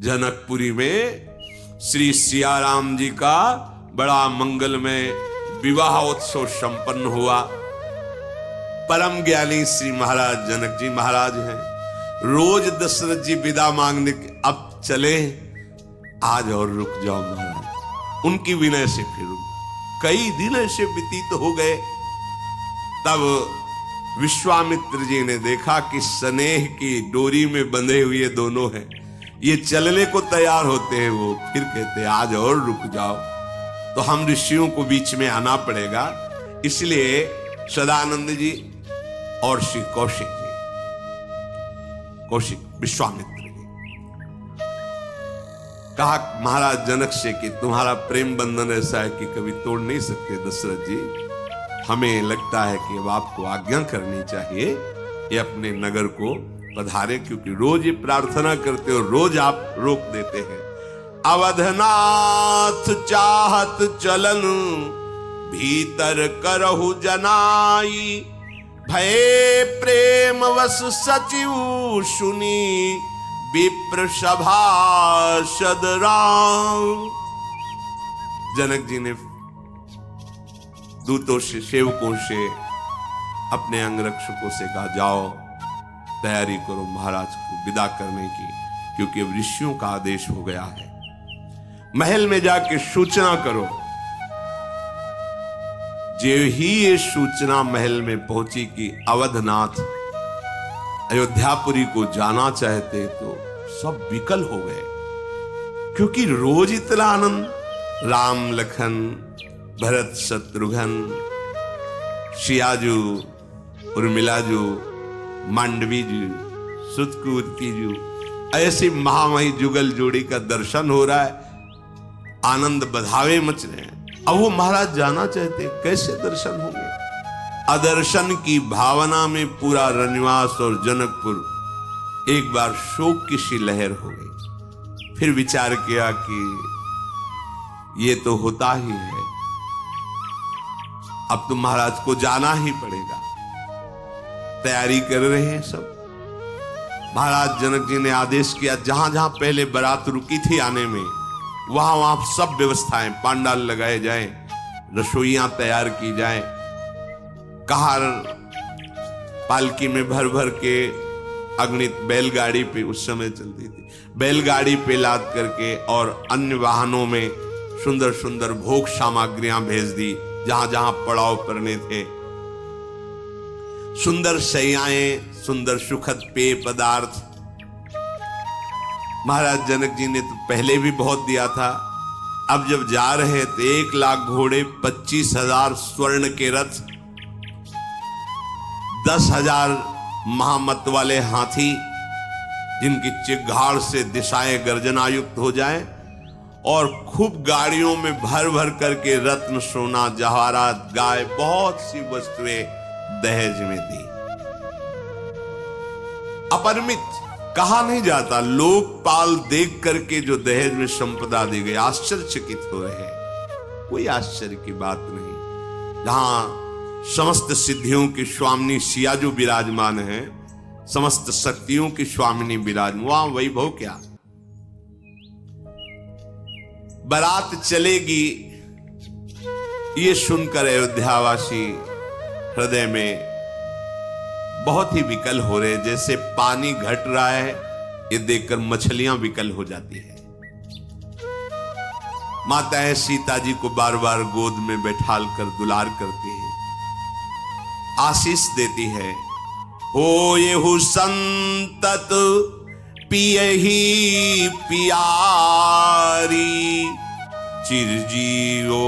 जनकपुरी में श्री सियाराम जी का बड़ा मंगलमय विवाह उत्सव संपन्न हुआ। परम ज्ञानी श्री महाराज जनक जी महाराज हैं। रोज दशरथ जी विदा मांगने के अब चले, आज और रुक जाओ महाराज। उनकी विनय से फिर कई दिन ऐसे व्यतीत हो गए। तब विश्वामित्र जी ने देखा कि स्नेह की डोरी में बंधे हुए दोनों हैं, ये चलने को तैयार होते हैं। वो फिर कहते हैं आज और रुक जाओ। तो हम ऋषियों को बीच में आना पड़ेगा। इसलिए सदानंद जी और श्री कौशिक विश्वामित्र जी कहा महाराज जनक से कि तुम्हारा प्रेम बंधन ऐसा है कि कभी तोड़ नहीं सकते दशरथ जी। हमें लगता है कि अब आपको आज्ञा करनी चाहिए, ये अपने नगर को पधारे, क्योंकि रोज ये प्रार्थना करते हो, रोज आप रोक देते हैं। अवधनाथ चाहत चलन भीतर करहु जनाई, भय प्रेम वश सचिव सुनी विप्र सभासद राम। जनक जी ने दूतों से, सेवकों से, अपने अंगरक्षकों से कहा जाओ तैयारी करो महाराज को विदा करने की, क्योंकि अब ऋषियों का आदेश हो गया है। महल में जाके सूचना करो। जो ही ये सूचना महल में पहुंची कि अवधनाथ अयोध्यापुरी को जाना चाहते, तो सब विकल हो गए, क्योंकि रोज इतना आनंद, राम लखन भरत शत्रुघ्न, सियाजू उर्मिलाजू, मांडवी जी, सुतकूर्ति जी, ऐसी महामही जुगल जोड़ी का दर्शन हो रहा है। आनंद बधावे मच रहे हैं। अब वो महाराज जाना चाहते, कैसे दर्शन होंगे? अदर्शन की भावना में पूरा रनिवास और जनकपुर एक बार शोक की सी लहर हो गई। फिर विचार किया कि ये तो होता ही है, अब तो महाराज को जाना ही पड़ेगा। तैयारी कर रहे हैं सब। महाराज जनक जी ने आदेश किया जहां जहां पहले बारात रुकी थी आने में, वहां वहां सब व्यवस्थाएं, पांडाल लगाए जाएं, रसोइयां तैयार की जाएं। कहार पालकी में भर भर के अगणित बैलगाड़ी पे उस समय चलती थी, बैलगाड़ी पे लाद करके और अन्य वाहनों में सुंदर सुंदर भोग सामग्रियां भेज दी जहां जहां पड़ाव करने थे। सुंदर शैयाएं, सुंदर सुखद पेय पदार्थ। महाराज जनक जी ने तो पहले भी बहुत दिया था। अब जब जा रहे थे 1 लाख घोड़े, 25,000 स्वर्ण के रथ, 10,000 महामत वाले हाथी, जिनकी चिघाड़ से दिशाएं गर्जनायुक्त हो जाएं, और खूब गाड़ियों में भर भर करके रत्न, सोना, जवाहरात, गाय, बहुत सी वस्तुएं दहेज में दी। अपरिमित कहा नहीं जाता। लोकपाल देख करके जो दहेज में संपदा दी गई, आश्चर्यचकित हो रहे हैं। कोई आश्चर्य की बात नहीं। जहां समस्त सिद्धियों की स्वामिनी सियाजू विराजमान है, समस्त शक्तियों की स्वामिनी विराजमान, वहां वैभव क्या। बारात चलेगी ये सुनकर अयोध्यावासी हृदय में बहुत ही विकल हो रहे, जैसे पानी घट रहा है, ये देखकर मछलियां विकल हो जाती है। माताएं सीता जी को बार बार गोद में बैठाल कर दुलार करती है, आशीष देती है। हो ये हु संतत पियहि पियारी, चिरजीवो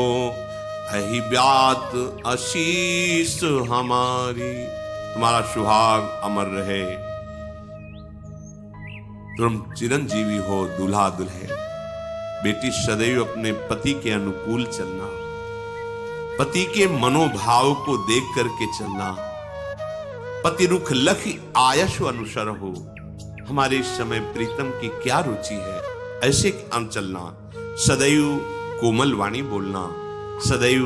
अहि ब्यात आशीष हमारी। तुम्हारा सुहाग अमर रहे, तुम चिरंजीवी हो दूल्हा दुल्हे। बेटी सदैव अपने पति के अनुकूल चलना, पति के मनोभाव को देख करके चलना। पति रुख लख आयशु अनुसर हो। हमारे इस समय प्रीतम की क्या रुचि है, ऐसे चलना। सदैव कोमल वाणी बोलना, सदैव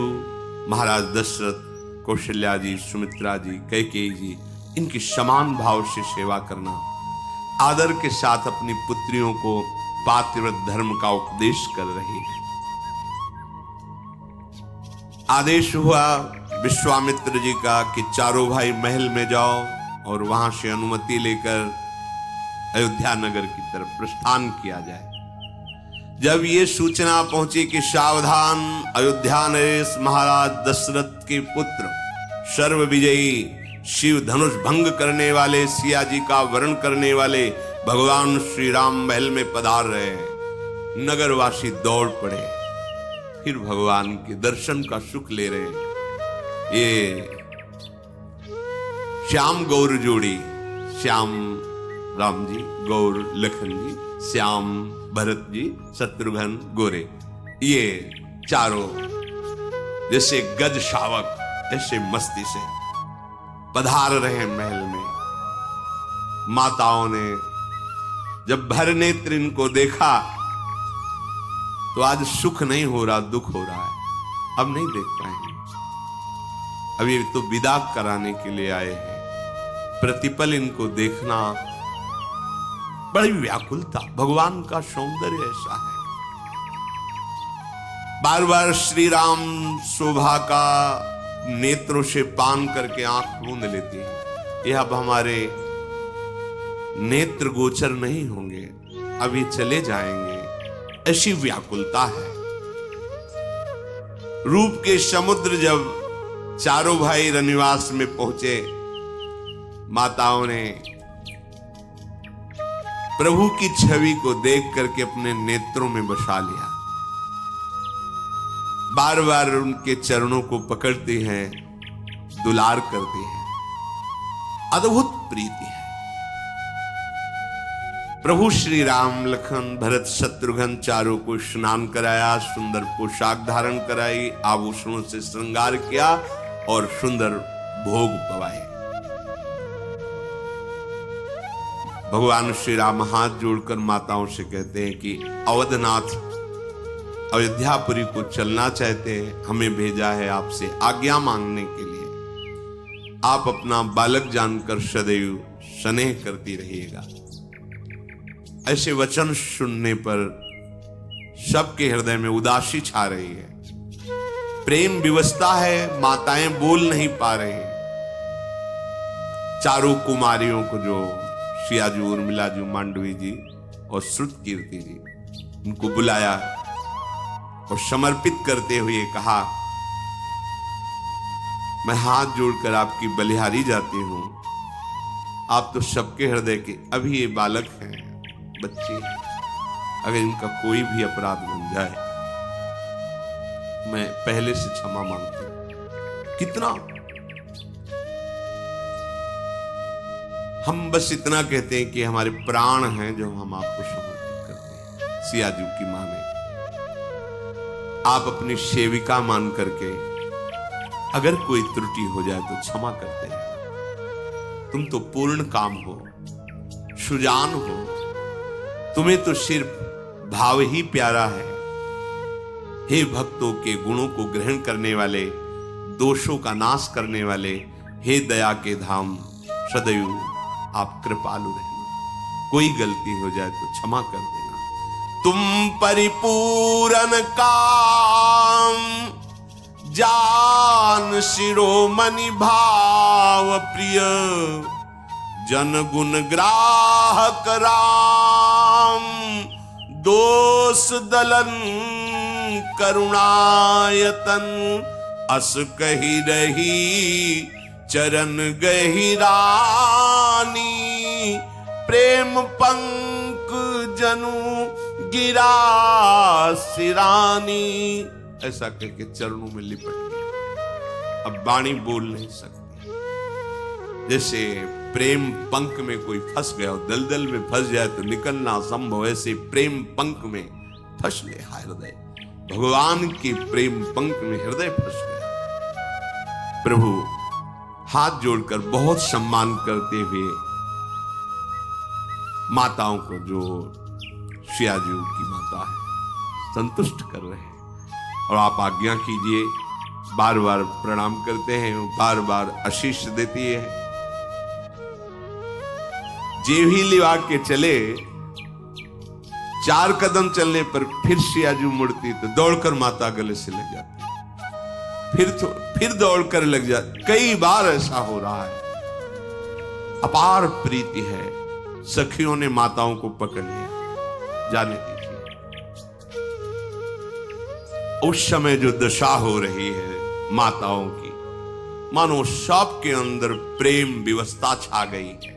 महाराज दशरथ, कौशल्या जी, सुमित्रा जी, कैकेयी जी, इनकी समान भाव से सेवा करना। आदर के साथ अपनी पुत्रियों को पातिव्रत धर्म का उपदेश कर रही है। आदेश हुआ विश्वामित्र जी का कि चारों भाई महल में जाओ और वहां से अनुमति लेकर अयोध्या नगर की तरफ प्रस्थान किया जाए। जब ये सूचना पहुंची कि सावधान, अयोध्या नरेश महाराज दशरथ के पुत्र सर्व विजयी शिव धनुष भंग करने वाले, सिया जी का वरण करने वाले भगवान श्री राम महल में पधार रहे हैं, नगरवासी दौड़ पड़े, फिर भगवान के दर्शन का सुख ले रहे। ये श्याम गौर जोड़ी, श्याम राम जी, गौर लखन जी, श्याम भरत जी, शत्रुघ्न गोरे, ये चारों जैसे गज शावक ऐसे मस्ती से पधार रहे हैं महल में। माताओं ने जब भर नेत्र इनको देखा तो आज सुख नहीं हो रहा, दुख हो रहा है। अब नहीं देख पाएंगे, अब ये तो विदा कराने के लिए आए हैं। प्रतिपल इनको देखना बड़ी व्याकुलता। भगवान का सौंदर्य ऐसा है। बार बार श्री राम शोभा का नेत्रों से पान करके आंख मूंद लेती है। यह अब हमारे नेत्र गोचर नहीं होंगे, अभी चले जाएंगे, ऐसी व्याकुलता है। रूप के समुद्र जब चारों भाई रनिवास में पहुंचे, माताओं ने प्रभु की छवि को देख करके अपने नेत्रों में बसा लिया। बार बार उनके चरणों को पकड़ती हैं, दुलार करती हैं, अद्भुत प्रीति है। प्रभु श्री राम, लखन, भरत, शत्रुघ्न चारों को स्नान कराया, सुंदर पोशाक धारण कराई, आभूषणों से श्रृंगार किया और सुंदर भोग पवाए। भगवान श्री राम हाथ जोड़कर माताओं से कहते हैं कि अवधनाथ अयोध्यापुरी को चलना चाहते हैं, हमें भेजा है आपसे आज्ञा मांगने के लिए। आप अपना बालक जानकर सदैव स्नेह करती रहिएगा। ऐसे वचन सुनने पर सबके हृदय में उदासी छा रही है, प्रेम विवशता है, माताएं बोल नहीं पा रही हैं। चारों कुमारियों को, जो सियाजू, उर्मिलाजू, मांडवी जी और श्रुत कीर्ति जी, उनको बुलाया और समर्पित करते हुए कहा, मैं हाथ जोड़कर आपकी बलिहारी जाती हूं। आप तो सबके हृदय के, अभी ये बालक हैं, बच्चे हैं, अगर इनका कोई भी अपराध बन जाए मैं पहले से क्षमा मांगती हूं। कितना हम बस इतना कहते हैं कि हमारे प्राण हैं जो हम आपको समर्पित करते हैं। सियाजू की मां ने, आप अपनी सेविका मान करके अगर कोई त्रुटि हो जाए तो क्षमा करते हैं। तुम तो पूर्ण काम हो, सुजान हो, तुम्हें तो सिर्फ भाव ही प्यारा है। हे भक्तों के गुणों को ग्रहण करने वाले, दोषों का नाश करने वाले, हे दया के धाम, सदैव आप कृपालु रहना। कोई गलती हो जाए तो क्षमा कर देना। तुम परिपूर्ण काम जान, शिरोमणि भाव प्रिय, जन गुण ग्राहक राम, दोष दलन करुणायतन, अस कही रही चरण गहिरानी, प्रेम पंक जनु गिरा सिरानी। ऐसा कहके चरणों में लिपट गया। अब वाणी बोल नहीं सकती। जैसे प्रेम पंख में कोई फंस गया हो, दलदल में फंस जाए तो निकलना असंभव, ऐसे प्रेम पंख में फंस ले हृदय। भगवान के प्रेम पंख में हृदय फंस गया। प्रभु हाथ जोड़कर बहुत सम्मान करते हुए माताओं को, जो सियाजू की माता है, संतुष्ट कर रहे हैं। और आप आज्ञा कीजिए। बार बार प्रणाम करते हैं, बार बार आशीष देती है। जे भी लिवा के चले, 4 कदम चलने पर फिर सियाजू मुड़ती तो दौड़कर माता गले से लग जाती, फिर दौड़कर लग जाती। कई बार ऐसा हो रहा है। अपार प्रीति है। सखियों ने माताओं को पकड़ लिया, जाने दीजिए। उस समय जो दशा हो रही है माताओं की, मानो सबके अंदर प्रेम विवस्था छा गई है।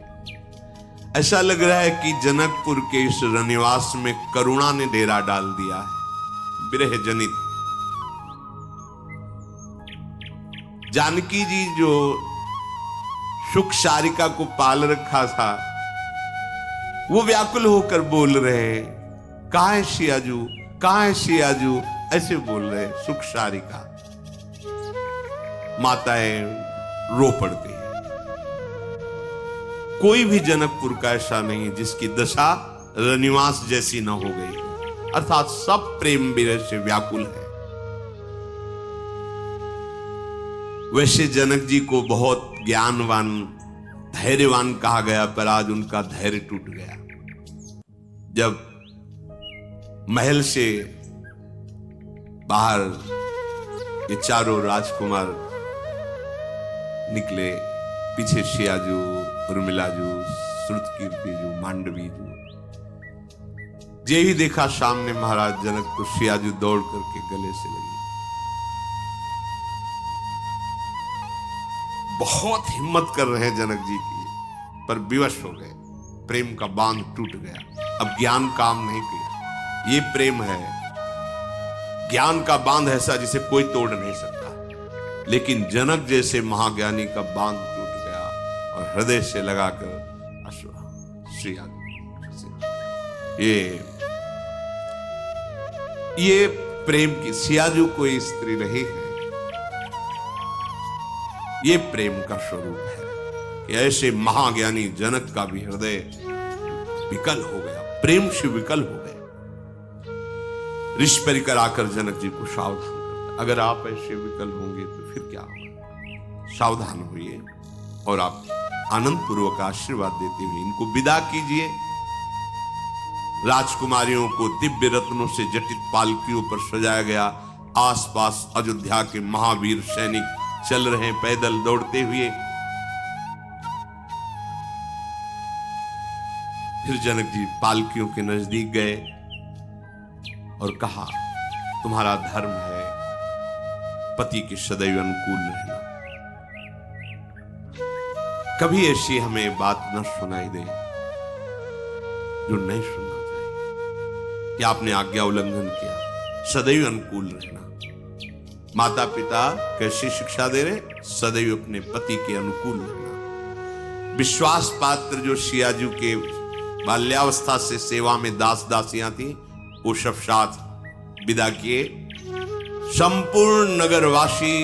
ऐसा लग रहा है कि जनकपुर के इस रनिवास में करुणा ने डेरा डाल दिया है। विरह जनित जानकी जी जो सुख सारिका को पाल रखा था, वो व्याकुल होकर बोल रहे हैं, कहां है सियाजू, कहां है सियाजू, ऐसे बोल रहे हैं। सुख सारिका माताएं रो पड़ती हैं। कोई भी जनकपुर का ऐसा नहीं जिसकी दशा रनिवास जैसी न हो गई, अर्थात सब प्रेम विरह से व्याकुल है। वैसे जनक जी को बहुत ज्ञानवान धैर्यवान कहा गया, पर आज उनका धैर्य टूट गया। जब महल से बाहर ये चारों राजकुमार निकले, पीछे सियाजू, उर्मिलाजू, श्रुतकीर्तिजू, मांडवीजू, जे ही देखा सामने महाराज जनक को सियाजू दौड़ करके गले से लगी। बहुत हिम्मत कर रहे हैं जनक जी की, पर विवश हो गए। प्रेम का बांध टूट गया। अब ज्ञान काम नहीं किया। ये प्रेम है, ज्ञान का बांध ऐसा जिसे कोई तोड़ नहीं सकता। लेकिन जनक जैसे महाज्ञानी का बांध टूट गया और हृदय से लगाकर अश्वा सियाजू। ये प्रेम की, सियाजू कोई स्त्री नहीं है, ये प्रेम का स्वरूप है कि ऐसे महाज्ञानी जनक का भी हृदय विकल हो गया, प्रेम से विकल हो गया। ऋषि परिकर आकर जनक जी को सावधान करता, अगर आप ऐसे विकल होंगे तो फिर क्या होगा, सावधान होइए और आप आनंद पूर्वक आशीर्वाद देते हुए इनको विदा कीजिए। राजकुमारियों को दिव्य रत्नों से जटित पालकियों पर सजाया गया। आसपास अयोध्या के महावीर सैनिक चल रहे हैं पैदल दौड़ते हुए। फिर जनक जी पालकियों के नजदीक गए और कहा, तुम्हारा धर्म है पति के सदैव अनुकूल रहना। कभी ऐसी हमें बात न सुनाई दे जो नहीं सुनना चाहिए कि आपने आज्ञा उल्लंघन किया। सदैव अनुकूल रहना। माता पिता कैसी शिक्षा दे रहे, सदैव अपने पति के अनुकूल रहना। विश्वास पात्र जो सियाजू के बाल्यावस्था से सेवा में दास दासियां थी, वो सब साथ विदा किए। संपूर्ण नगरवासी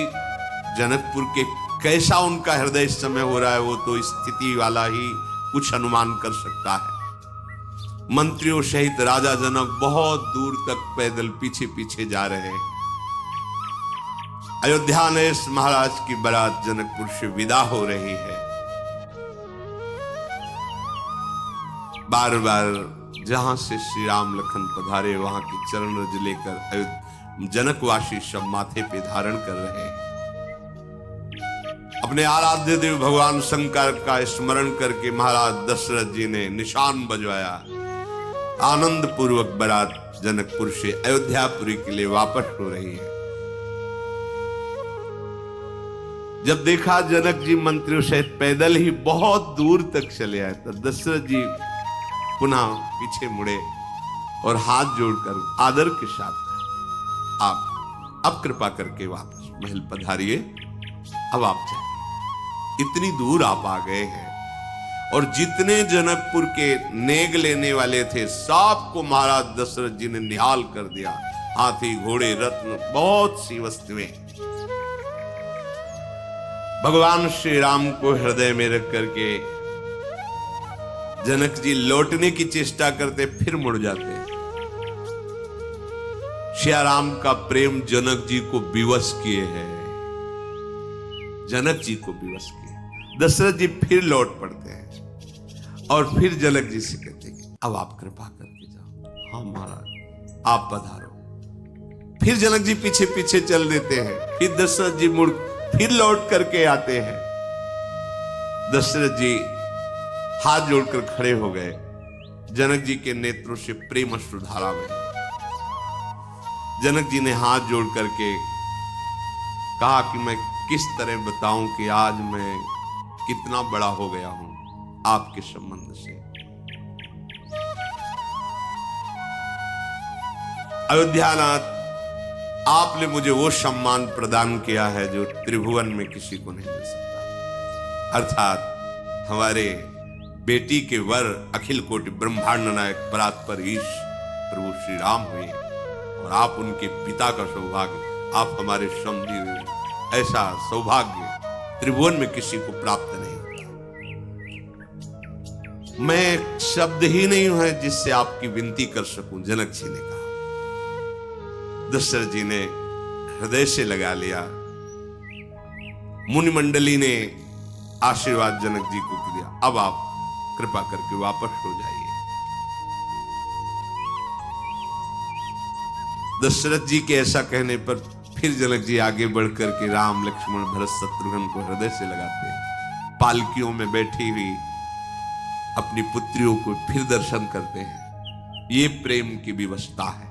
जनकपुर के कैसा उनका हृदय इस समय हो रहा है, वो तो स्थिति वाला ही कुछ अनुमान कर सकता है। मंत्रियों सहित राजा जनक बहुत दूर तक पैदल पीछे पीछे जा रहे हैं। अयोध्या नरेश महाराज की बारात जनकपुर से विदा हो रही है। बार बार जहां से श्री राम लखन पधारे वहां के चरण रज लेकर जनकवासी सब माथे पे धारण कर रहे हैं। अपने आराध्य देव भगवान शंकर का स्मरण करके महाराज दशरथ जी ने निशान बजवाया। आनंद पूर्वक बारात जनकपुर से अयोध्यापुरी के लिए वापस हो रही है। जब देखा जनक जी मंत्रियों सहित पैदल ही बहुत दूर तक चले आए, तब दशरथ जी पुनः पीछे मुड़े और हाथ जोड़कर आदर के साथ, आप अब कृपा करके वापस महल पधारिए, अब आप जाइए। इतनी दूर आप आ गए हैं और जितने जनकपुर के नेग लेने वाले थे सबको महाराज दशरथ जी ने निहाल कर दिया। हाथी घोड़े रत्न बहुत सी वस्तुएं। भगवान श्री राम को हृदय में रख करके जनक जी लौटने की चेष्टा करते, फिर मुड़ जाते। श्री राम का प्रेम जनक जी को विवश किए हैं, जनक जी को विवश किए। दशरथ जी फिर लौट पड़ते हैं और फिर जनक जी से कहते हैं, अब आप कृपा करके जाओ, हाँ महाराज आप पधारो। फिर जनक जी पीछे पीछे चल देते हैं। फिर दशरथ जी मुड़ फिर लौट करके आते हैं। दशरथ जी हाथ जोड़कर खड़े हो गए। जनक जी के नेत्रों से प्रेम अश्रुधारा बही। जनक जी ने हाथ जोड़ करके कहा कि मैं किस तरह बताऊं कि आज मैं कितना बड़ा हो गया हूं आपके संबंध से। अयोध्यानाथ, आपने मुझे वो सम्मान प्रदान किया है जो त्रिभुवन में किसी को नहीं मिल सकता। अर्थात हमारे बेटी के वर अखिल कोटि ब्रह्मांड नायक परात्पर ईश प्रभु श्री राम हुए और आप उनके पिता का सौभाग्य, आप हमारे समधी हुए। ऐसा सौभाग्य त्रिभुवन में किसी को प्राप्त नहीं होता। मैं शब्द ही नहीं है जिससे आपकी विनती कर सकूं, जनक जी ने कहा। दशरथ जी ने हृदय से लगा लिया। मुनि मंडली ने आशीर्वाद जनक जी को दिया। अब आप कृपा करके वापस हो जाइए। दशरथ जी के ऐसा कहने पर फिर जनक जी आगे बढ़कर के राम लक्ष्मण भरत शत्रुघ्न को हृदय से लगाते हैं। पालकियों में बैठी हुई अपनी पुत्रियों को फिर दर्शन करते हैं। ये प्रेम की विवशता है।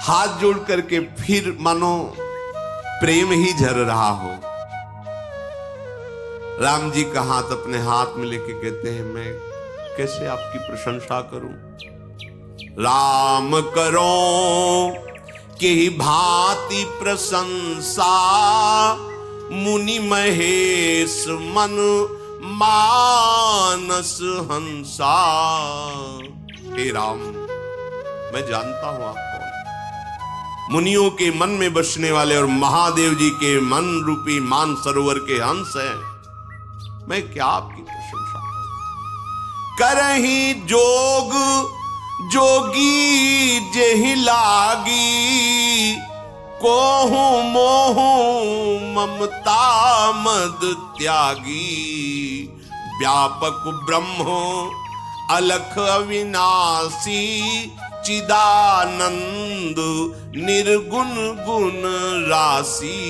हाथ जोड़ करके फिर मानो प्रेम ही झर रहा हो। राम जी का हाथ अपने हाथ में लेके कहते हैं, मैं कैसे आपकी प्रशंसा करूं। राम करो कि भांति प्रशंसा, मुनि महेश मन मानस हंसा। हे राम, मैं जानता हूं आप कौन। मुनियों के मन में बसने वाले और महादेव जी के मन रूपी मान सरोवर के हंस हैं। मैं क्या आपकी प्रशंसा करूं। करही जोग जोगी जेहि लागी, कोहु मोहु ममता मद त्यागी। व्यापक ब्रह्म अलख अविनाशी, चिदानंद निर्गुण गुण राशि।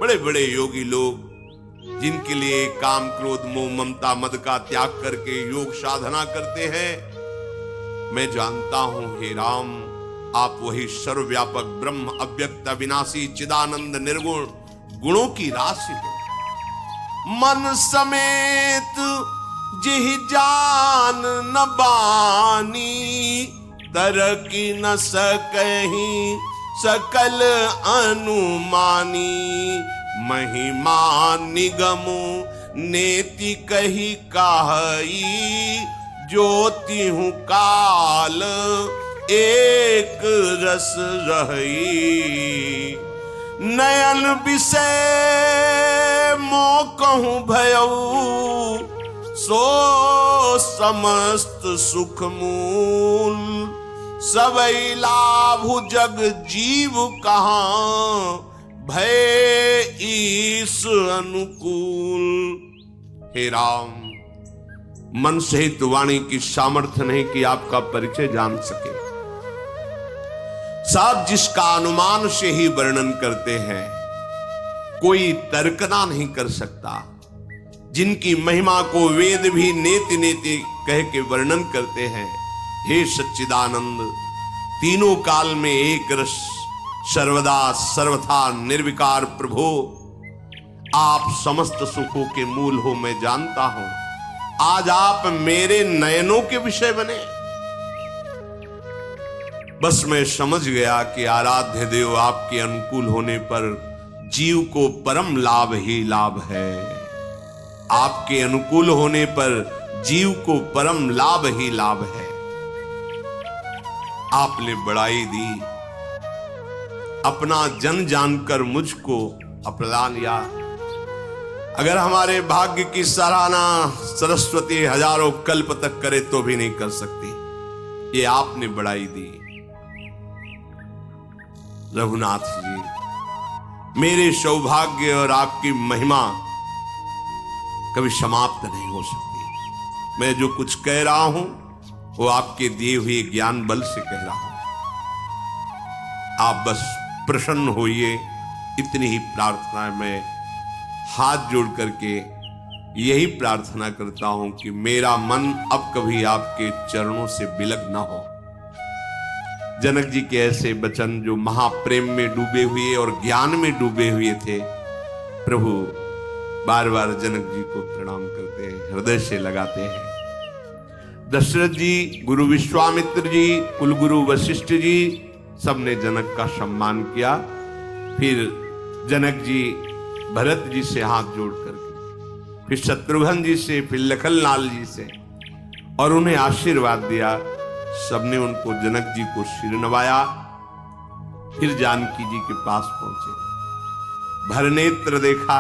बड़े बड़े योगी लोग जिनके लिए काम क्रोध मोह ममता मद का त्याग करके योग साधना करते हैं, मैं जानता हूं हे राम, आप वही सर्वव्यापक ब्रह्म अव्यक्त अविनाशी चिदानंद निर्गुण गुणों की राशि हो। मन समेत जिहि जान न बानी, तरकी न सकहीं सकल अनुमानी। महिमा निगमु नेति कही काहि, ज्योति हूँ काल एक रस रही। नयन विषय मोकहु भयऊ, सो समस्त सुख मूल। सबई लाभु जग जीव कहाँ, भय ईश अनुकूल। हे राम, मन सहित वाणी की सामर्थ्य नहीं कि आपका परिचय जान सके। सब जिसका अनुमान से ही वर्णन करते हैं, कोई तर्कना नहीं कर सकता। जिनकी महिमा को वेद भी नेति नेति कह के वर्णन करते हैं। हे सच्चिदानंद, तीनों काल में एक रस, सर्वदा सर्वथा निर्विकार प्रभु, आप समस्त सुखों के मूल हो, मैं जानता हूं। आज आप मेरे नयनों के विषय बने। बस मैं समझ गया कि आराध्य देव आपके अनुकूल होने पर जीव को परम लाभ ही लाभ है। आपके अनुकूल होने पर जीव को परम लाभ ही लाभ है। आपने बड़ाई दी, अपना जन जानकर मुझको अपना लिया। अगर हमारे भाग्य की सराहना सरस्वती हजारों कल्प तक करे तो भी नहीं कर सकती। ये आपने बड़ाई दी। रघुनाथ जी, मेरे सौभाग्य और आपकी महिमा कभी समाप्त नहीं हो सकती। मैं जो कुछ कह रहा हूं वो आपके दिए हुए ज्ञान बल से कह रहा हूं। आप बस प्रसन्न होइए, इतनी ही प्रार्थना है। मैं हाथ जोड़ करके यही प्रार्थना करता हूं कि मेरा मन अब कभी आपके चरणों से बिलग ना हो। जनक जी के ऐसे वचन जो महाप्रेम में डूबे हुए और ज्ञान में डूबे हुए थे, प्रभु बार बार जनक जी को प्रणाम करते हैं, हृदय से लगाते हैं। दशरथ जी, गुरु विश्वामित्र जी, कुलगुरु वशिष्ठ जी सबने जनक का सम्मान किया। फिर जनक जी भरत जी से हाथ जोड़ करके, फिर शत्रुघ्न जी से, फिर लखनलाल जी से, और उन्हें आशीर्वाद दिया। सबने उनको, जनक जी को सिर नवाया। फिर जानकी जी के पास पहुंचे, भरनेत्र देखा,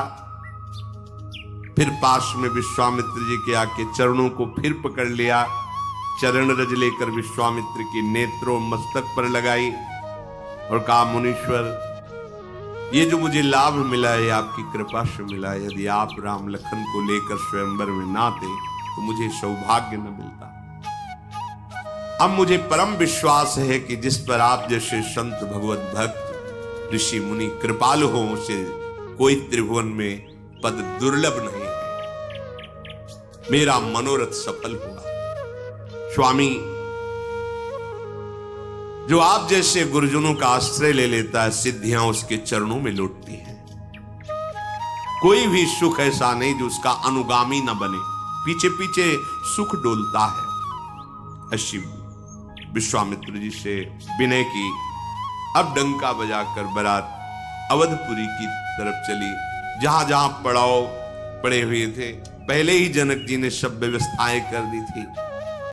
फिर पास में विश्वामित्र जी के आके चरणों को फिर पकड़ लिया। चरण रज लेकर विश्वामित्र के नेत्रों मस्तक पर लगाई और कहा, मुनीश्वर, ये जो मुझे लाभ मिला है आपकी कृपा से मिला है। यदि आप राम लखन को लेकर स्वयंवर में ना आते तो मुझे सौभाग्य न मिलता। अब मुझे परम विश्वास है कि जिस पर आप जैसे संत, भगवत भक्त, ऋषि मुनि कृपालु हो, उसे कोई त्रिभुवन में पद दुर्लभ नहीं है। मेरा मनोरथ सफल हुआ। स्वामी, जो आप जैसे गुरुजनों का आश्रय ले लेता है, सिद्धियां उसके चरणों में लौटती हैं। कोई भी सुख ऐसा नहीं जो उसका अनुगामी न बने, पीछे पीछे सुख डोलता है। अशी विश्वामित्र जी से विनय की। अब डंका बजाकर बारात अवधपुरी की तरफ चली। जहां जहां पड़ाव पड़े हुए थे, पहले ही जनक जी ने सब व्यवस्थाएं कर दी थी।